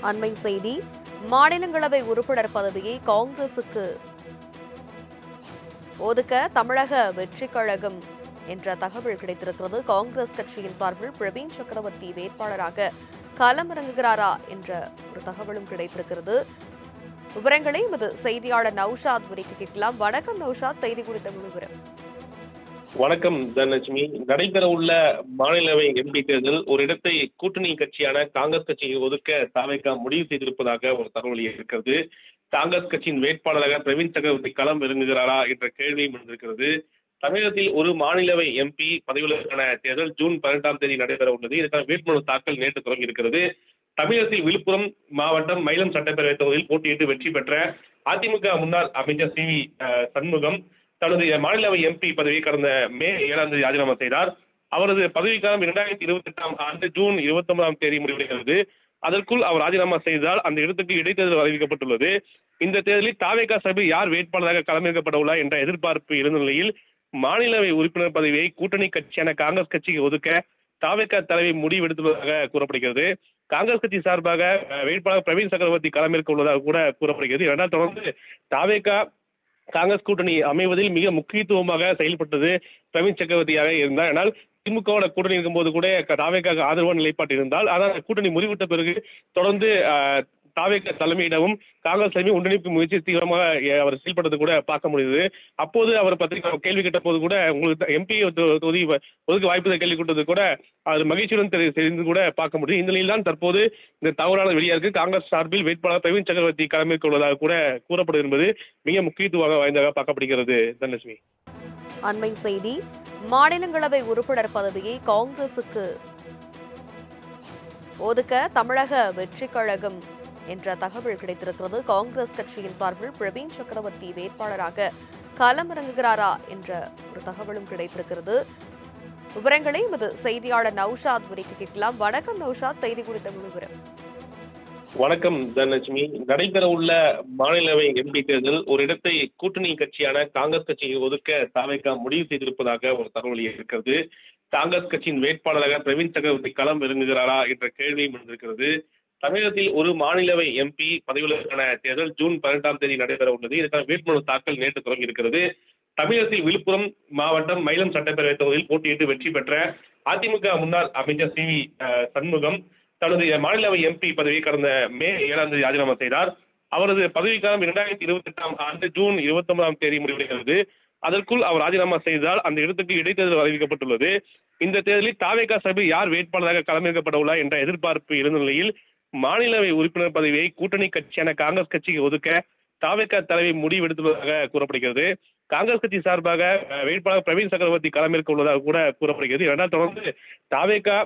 அண்மை செய்தி. மாநிலங்களவை உறுப்பினர் பதவியை காங்கிரசுக்கு ஒதுக்க தமிழக வெற்றிக் கழகம் என்ற தகவல் கிடைத்திருக்கிறது. காங்கிரஸ் கட்சியின் சார்பில் பிரவீன் சக்கரவர்த்தி வேட்பாளராக களமிறங்குகிறாரா என்ற ஒரு தகவலும் கிடைத்திருக்கிறது. விவரங்களை எமது செய்தியாளர் நௌஷாத் உரைக்கு கேட்கலாம். வணக்கம் நௌஷாத், செய்தி குறித்த விவரம். வணக்கம் தனலட்சுமி. நடைபெற உள்ள மாநிலவை எம்பி தேர்தல் ஒரு இடத்தை கூட்டணி கட்சியான காங்கிரஸ் கட்சியை ஒதுக்க தாவேகா முடிவு செய்திருப்பதாக ஒரு தகவல் இருக்கிறது. காங்கிரஸ் கட்சியின் வேட்பாளராக பிரவீன் சக்கரவர்த்தி களம் இறங்குகிறாரா என்ற கேள்வியும் இருக்கிறது. தமிழகத்தில் ஒரு மாநிலவை எம்பி பதவிகளுக்கான தேர்தல் ஜூன் 18ஆம் தேதி நடைபெற உள்ளது. இதற்கான வேட்புமனு தாக்கல் நேற்று தொடங்கி இருக்கிறது. தமிழகத்தில் விழுப்புரம் மாவட்டம் மயிலம் சட்டப்பேரவை தொகுதியில் போட்டியிட்டு வெற்றி பெற்ற அதிமுக முன்னாள் அமைச்சர் சி வி சண்முகம் தனது மாநிலவை எம்பி பதவியை கடந்த மே 7ஆம் தேதி ராஜினாமா செய்தார். அவரது பதவிக்காலம் 2028ஆம் ஆண்டு ஜூன் 29ஆம் தேதி முடிவடைகிறது. அதற்குள் அவர் ராஜினாமா செய்தால் அந்த இடத்துக்கு இடைத்தேர்தல் அறிவிக்கப்பட்டுள்ளது. இந்த தேர்தலில் தாவேகா சார்பில் யார் வேட்பாளராக களமிறக்கப்பட உள்ளார் என்ற எதிர்பார்ப்பு இருந்த நிலையில் மாநிலவை உறுப்பினர் பதவியை கூட்டணி கட்சியான காங்கிரஸ் கட்சிக்கு ஒதுக்க தாவேகா தலைமை முடிவெடுத்துள்ளதாக கூறப்படுகிறது. காங்கிரஸ் கட்சி சார்பாக வேட்பாளர் பிரவீன் சக்கரவர்த்தி களமிறக்க உள்ளதாக கூட கூறப்படுகிறது. இரண்டாம் தொடர்ந்து தாவேகா காங்கிரஸ் கூட்டணி அமைவதில் மிக முக்கியத்துவமாக செயல்பட்டது பிரவீன் சக்கரவர்த்தியாக இருந்தார். ஆனால் திமுகவோட கூட்டணி இருக்கும்போது கூட தாவேகாவுக்கு ஆதரவான நிலைப்பாடு இருந்தால், ஆனால் கூட்டணி முறிவிட்ட பிறகு தொடர்ந்து தாவேகா தலைமையிடமும் காங்கிரஸ் தலைமை ஒன்றிணைப்பு முயற்சி தீவிரமாக அவர் செயல்பட்டது கூட பார்க்க முடியுது. அப்போது அவர் பத்திரிகை கேள்வி கேட்ட போது கூட உங்களுக்கு எம்பி தொகுதி ஒதுக்க வாய்ப்பு கேள்வி கொடுத்தது கூட அது மகிழ்ச்சியுடன் தெரிந்து கூட பார்க்க முடியும். இந்த நிலையில் தான் தற்போது இந்த தவறான வெளியாக காங்கிரஸ் சார்பில் வேட்பாளர் பிரவீன் சக்கரவர்த்தி களமிறக்க உள்ளதாக கூட கூறப்படுவது என்பது மிக முக்கியத்துவமாக வாய்ந்ததாக பார்க்கப்படுகிறது. தனலட்சுமி, அண்மை செய்தி. மாநிலங்களவை உறுப்பினர் பதவியை காங்கிரசுக்கு ஒதுக்க தமிழக வெற்றிக் கழகம் என்ற தகவல் கிடைத்திருக்கிறது. காங்கிரஸ் கட்சியின் சார்பில் பிரவீன் சக்கரவர்த்தி வேட்பாளராக களமிறங்குகிறாரா என்ற ஒரு தகவலும் கிடைத்திருக்கிறது. விவரங்களை எமது செய்தியாளர் நௌஷாத் உரைக்கு கேட்கலாம். வணக்கம் நௌஷாத், செய்தி குறித்த விவரம். வணக்கம் தனலட்சுமி. நடைபெற உள்ள மாநிலவை எம்பி தேர்தல் ஒரு இடத்தை கூட்டணி கட்சியான காங்கிரஸ் கட்சியை ஒதுக்க தாவேகா முடிவு செய்திருப்பதாக ஒரு தகவல் இருக்கிறது. காங்கிரஸ் கட்சியின் வேட்பாளராக பிரவீன் சக்கரவர்த்தி களம் இறங்குகிறாரா என்ற கேள்வியும் இருக்கிறது. தமிழகத்தில் ஒரு மாநிலவை எம்பி பதவிகளுக்கான தேர்தல் ஜூன் 18ஆம் தேதி நடைபெற உள்ளது. இதற்கான வேட்புமனு தாக்கல் நேற்று தொடங்கி இருக்கிறது. தமிழகத்தில் விழுப்புரம் மாவட்டம் மயிலம் சட்டப்பேரவை தொகுதியில் போட்டியிட்டு வெற்றி பெற்ற அதிமுக முன்னாள் அமைச்சர் சி வி சண்முகம் தனது மாநிலவை எம்பி பதவியை கடந்த மே 7ஆம் தேதி ராஜினாமா செய்தார். அவரது பதவிக்காலம் 2028ஆம் ஆண்டு ஜூன் 29ஆம் தேதி முடிவடைகிறது. அதற்குள் அவர் ராஜினாமா செய்தால் அந்த இடத்துக்கு இடைத்தேர்தல் அறிவிக்கப்பட்டுள்ளது. இந்த தேர்தலில் தாவேகா சார்பில் யார் வேட்பாளராக களமிறக்கப்பட உள்ளார் என்ற எதிர்பார்ப்பு இருந்த நிலையில் மாநிலவை உறுப்பினர் பதவியை கூட்டணி கட்சியான காங்கிரஸ் கட்சிக்கு ஒதுக்க தாவேகா தலைமை முடிவெடுத்துள்ளதாக கூறப்படுகிறது. காங்கிரஸ் கட்சி சார்பாக வேட்பாளர் பிரவீன் சக்கரவர்த்தி களமிறக்க உள்ளதாக கூட கூறப்படுகிறது. இரண்டாம் தொடர்ந்து தாவேகா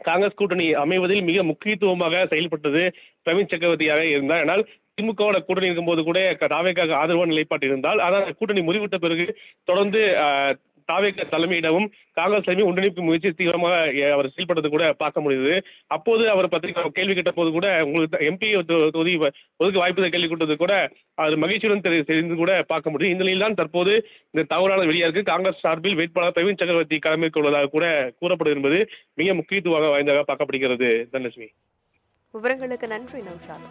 காங்கிரஸ் கூட்டணி அமைவதில் மிக முக்கியத்துவமாக செயல்பட்டது பிரவீன் சக்கரவர்த்தியாக இருந்தார். ஆனால் திமுகவோட கூட்டணி இருக்கும்போது கூட தாவேகாவுக்கு ஆதரவான நிலைப்பாடு இருந்தால், ஆனால் கூட்டணி முறிவிட்ட பிறகு தொடர்ந்து தாவேகா தலைமையிடமும் காங்கிரஸ் தலைமை ஒன்றிணைப்பு முயற்சி தீவிரமாக அவர் செயல்பட்டது கூட பார்க்க முடியுது. அப்போது அவர் பத்திரிகை கேள்வி கேட்ட போது கூட உங்களுக்கு எம்பி தொகுதி ஒதுக்க வாய்ப்பு கேள்வி கொடுத்தது கூட அது மகிழ்ச்சியுடன் தெரிந்து கூட பார்க்க முடியும். இந்த நிலையில் தான் தற்போது இந்த தவறான வெளியாக காங்கிரஸ் சார்பில் வேட்பாளர் பிரவீன் சக்கரவர்த்தி களமிறக்க உள்ளதாக கூட கூறப்படுவது என்பது மிக முக்கியத்துவமாக வாய்ந்ததாக பார்க்கப்படுகிறது. தனலட்சுமி, விவரங்களுக்கு நன்றி நௌஷாத்.